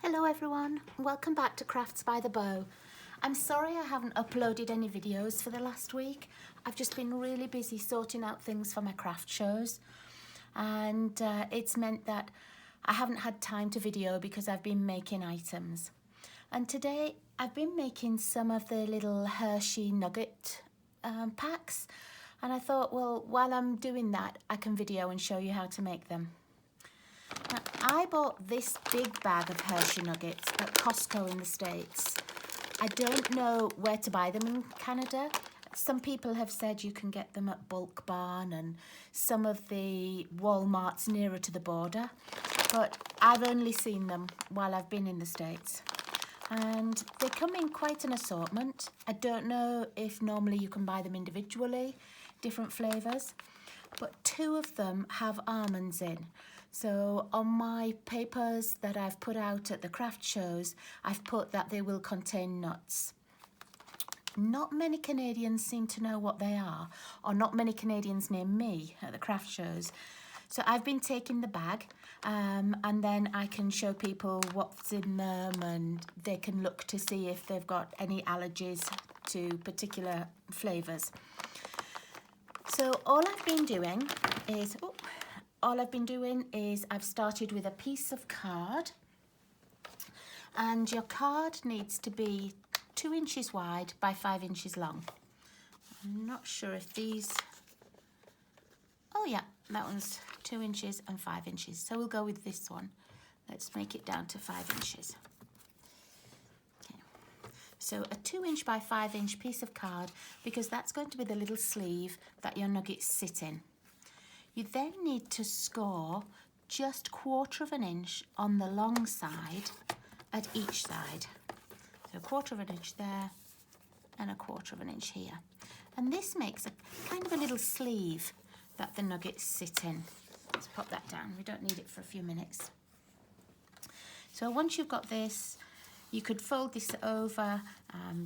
Hello everyone, welcome back to Crafts by the Bow. I'm sorry I haven't uploaded any videos for the last week. I've just been really busy sorting out things for my craft shows, and it's meant that I haven't had time to video because I've been making items. And today I've been making some of the little Hershey nugget packs, and I thought, well, while I'm doing that I can video and show you how to make them. Now, I bought this big bag of Hershey nuggets at Costco in the States. I don't know where to buy them in Canada. Some people have said you can get them at Bulk Barn and some of the Walmarts nearer to the border, but I've only seen them while I've been in the States. And they come in quite an assortment. I don't know if normally you can buy them individually, different flavours, but two of them have almonds in. So on my papers that I've put out at the craft shows, I've put that they will contain nuts. Not many Canadians seem to know what they are, or not many Canadians near me at the craft shows. So I've been taking the bag and then I can show people what's in them, and they can look to see if they've got any allergies to particular flavours. So all I've been doing is I've started with a piece of card, and your card needs to be 2 inches wide by 5 inches long. I'm not sure if these, oh yeah, that one's 2 inches and 5 inches. So we'll go with this one. Let's make it down to 5 inches. Okay. So a 2 inch by 5 inch piece of card, because that's going to be the little sleeve that your nuggets sit in. You then need to score just 1/4 of an inch on the long side at each side. So 1/4 of an inch there and 1/4 of an inch here. And this makes a kind of a little sleeve that the nuggets sit in. Let's pop that down. We don't need it for a few minutes. So once you've got this, you could fold this over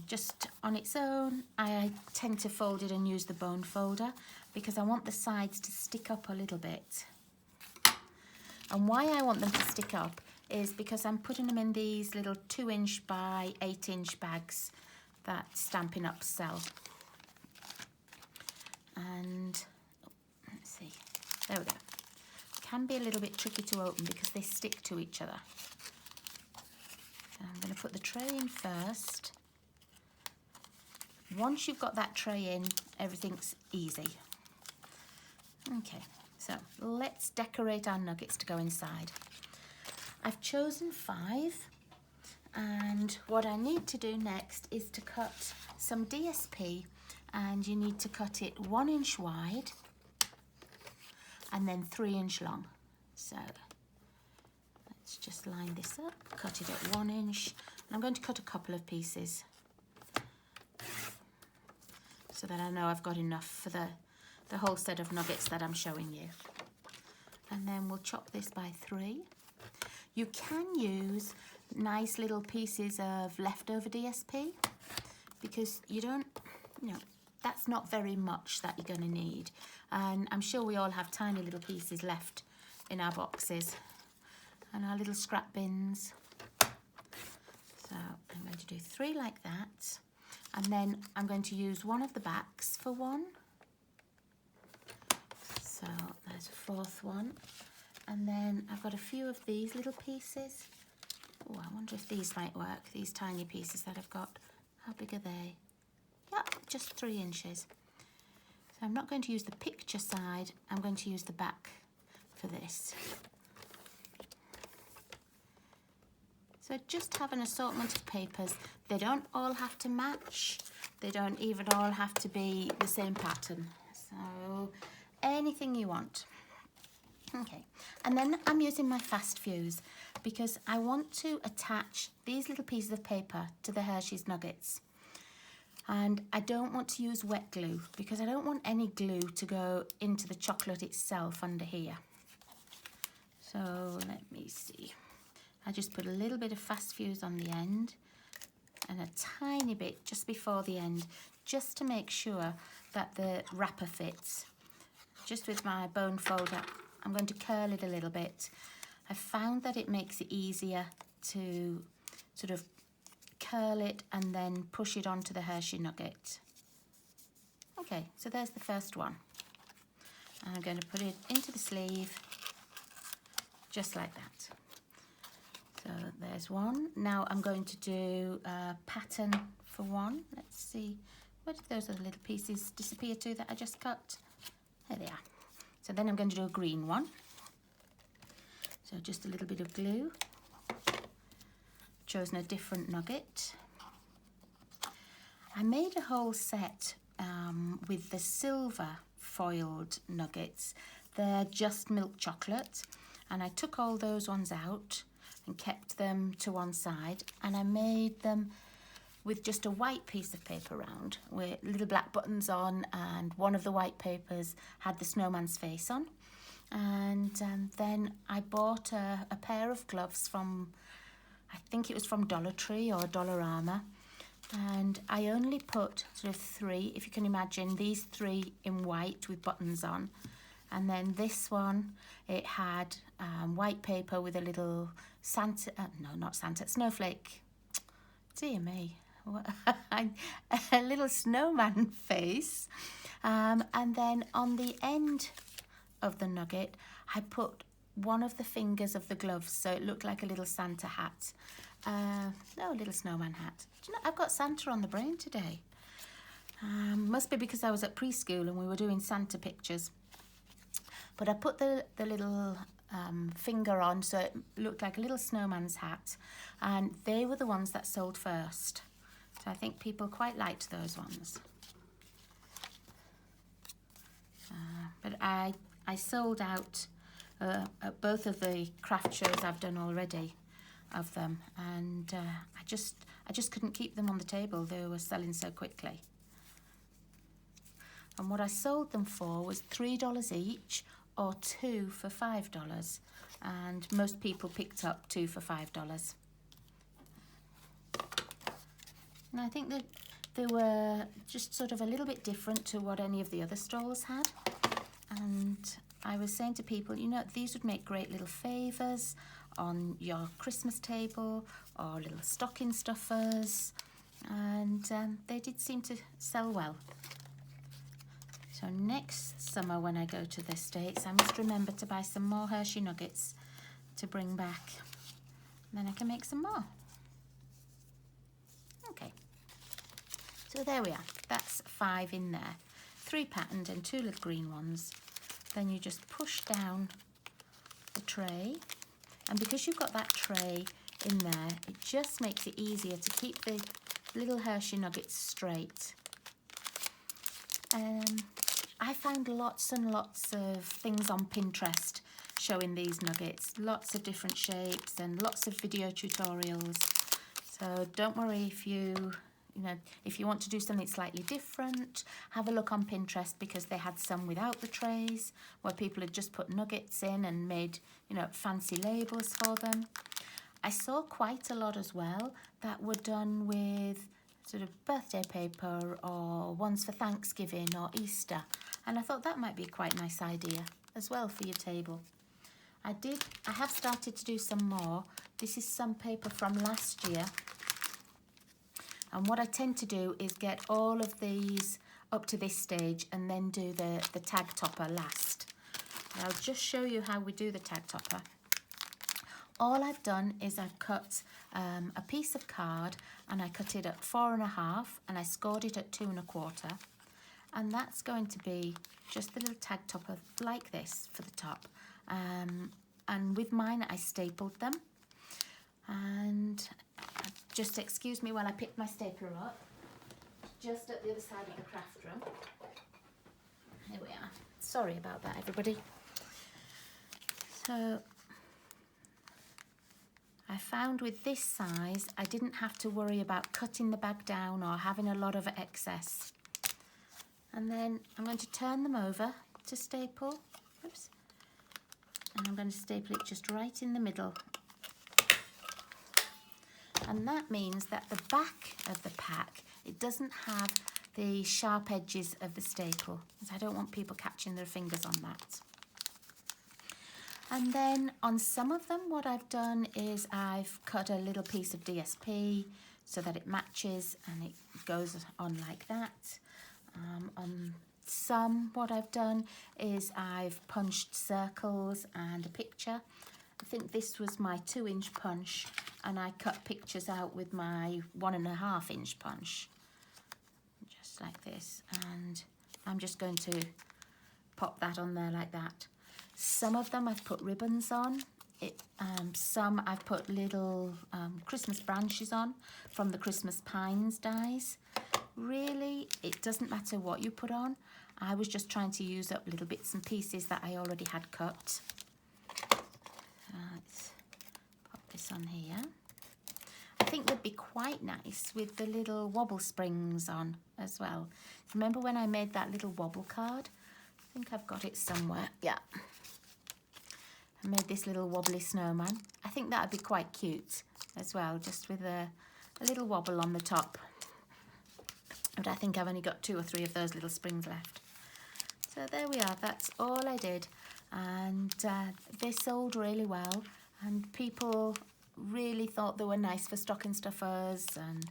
just on its own. I tend to fold it and use the bone folder because I want the sides to stick up a little bit. And why I want them to stick up is because I'm putting them in these little 2 inch by 8 inch bags that Stampin' Up sell. And let's see, there we go. Can be a little bit tricky to open because they stick to each other. So I'm going to put the tray in first. Once you've got that tray in, everything's easy. Okay, so let's decorate our nuggets to go inside. I've chosen 5, and what I need to do next is to cut some DSP, and you need to cut it 1 inch wide and then 3 inch long. So let's just line this up, cut it at 1 inch, and I'm going to cut a couple of pieces so that I know I've got enough for the whole set of nuggets that I'm showing you. And then we'll chop this by 3. You can use nice little pieces of leftover DSP because you don't, that's not very much that you're going to need. And I'm sure we all have tiny little pieces left in our boxes and our little scrap bins. So I'm going to do 3 like that. And then I'm going to use one of the backs for one. So there's a 4th one. And then I've got a few of these little pieces. Oh, I wonder if these might work, these tiny pieces that I've got. How big are they? Yeah, just 3 inches. So I'm not going to use the picture side, I'm going to use the back for this. So just have an assortment of papers. They don't all have to match. They don't even all have to be the same pattern. So anything you want. Okay, and then I'm using my fast fuse because I want to attach these little pieces of paper to the Hershey's nuggets. And I don't want to use wet glue because I don't want any glue to go into the chocolate itself under here. So let me see. I just put a little bit of fast fuse on the end and a tiny bit just before the end, just to make sure that the wrapper fits. Just with my bone folder, I'm going to curl it a little bit. I found that it makes it easier to sort of curl it and then push it onto the Hershey nugget. Okay, so there's the first one. And I'm going to put it into the sleeve, just like that. So there's one. Now I'm going to do a pattern for one. Let's see, where did those other little pieces disappear to that I just cut? There they are. So then I'm going to do a green one. So just a little bit of glue. Chosen a different nugget. I made a whole set with the silver foiled nuggets. They're just milk chocolate, and I took all those ones out and kept them to one side, and I made them with just a white piece of paper round with little black buttons on, and one of the white papers had the snowman's face on. And then I bought a pair of gloves from, I think it was from Dollar Tree or Dollarama, and I only put sort of 3, if you can imagine, these 3 in white with buttons on. And then this one, it had white paper with a little Santa, no, not Santa, snowflake, dear me, a little snowman face. And then on the end of the nugget, I put one of the fingers of the gloves, so it looked like a little Santa hat. No, a little snowman hat. Do you know, I've got Santa on the brain today. Must be because I was at preschool and we were doing Santa pictures. But I put the little finger on, so it looked like a little snowman's hat, and they were the ones that sold first. So I think people quite liked those ones. But I sold out at both of the craft shows I've done already of them, and I just couldn't keep them on the table. They were selling so quickly. And what I sold them for was $3 each, or 2 for $5, and most people picked up 2 for $5. And I think that they were just sort of a little bit different to what any of the other stalls had. And I was saying to people, you know, these would make great little favours on your Christmas table, or little stocking stuffers, and they did seem to sell well. So next summer when I go to the States, I must remember to buy some more Hershey nuggets to bring back. Then I can make some more. Okay, so there we are. That's 5 in there. 3 patterned and 2 little green ones. Then you just push down the tray. And because you've got that tray in there, it just makes it easier to keep the little Hershey nuggets straight. I found lots and lots of things on Pinterest showing these nuggets, lots of different shapes and lots of video tutorials. So don't worry if you want to do something slightly different, have a look on Pinterest, because they had some without the trays where people had just put nuggets in and made, fancy labels for them. I saw quite a lot as well that were done with sort of birthday paper or ones for Thanksgiving or Easter. And I thought that might be a quite nice idea as well for your table. I have started to do some more. This is some paper from last year. And what I tend to do is get all of these up to this stage and then do the tag topper last. I'll just show you how we do the tag topper. All I've done is I've cut a piece of card, and I cut it at 4.5, and I scored it at 2 1/4. And that's going to be just the little tag topper like this for the top. And with mine, I stapled them. And just excuse me while I pick my stapler up, just at the other side of the craft room. Here we are. Sorry about that, everybody. So I found with this size, I didn't have to worry about cutting the bag down or having a lot of excess. And then I'm going to turn them over to staple. Oops. And I'm going to staple it just right in the middle. And that means that the back of the pack, it doesn't have the sharp edges of the staple, because I don't want people catching their fingers on that. And then on some of them, what I've done is I've cut a little piece of DSP so that it matches and it goes on like that. On some, what I've done is I've punched circles and a picture. I think this was my 2-inch punch, and I cut pictures out with my 1.5-inch punch, just like this. And I'm just going to pop that on there like that. Some of them I've put ribbons on. Some I've put little Christmas branches on from the Christmas Pines dies. Really, it doesn't matter what you put on. I was just trying to use up little bits and pieces that I already had cut. Let's pop this on here. I think they'd be quite nice with the little wobble springs on as well. Remember when I made that little wobble card? I think I've got it somewhere. Yeah. I made this little wobbly snowman. I think that would be quite cute as well, just with a little wobble on the top. But I think I've only got 2 or 3 of those little springs left. So there we are, that's all I did. And they sold really well, and people really thought they were nice for stocking stuffers and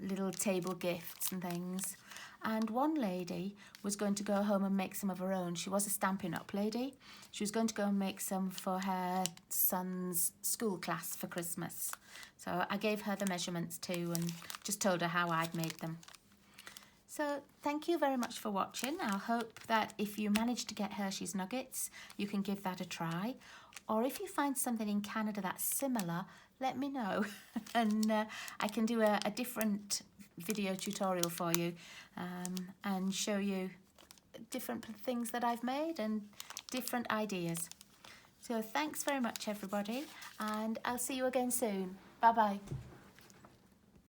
little table gifts and things. And one lady was going to go home and make some of her own. She was a Stampin' Up lady. She was going to go and make some for her son's school class for Christmas. So I gave her the measurements too and just told her how I'd made them. So thank you very much for watching. I hope that if you manage to get Hershey's nuggets, you can give that a try. Or if you find something in Canada that's similar, let me know. And I can do a different video tutorial for you and show you different things that I've made and different ideas. So thanks very much, everybody, and I'll see you again soon. Bye-bye.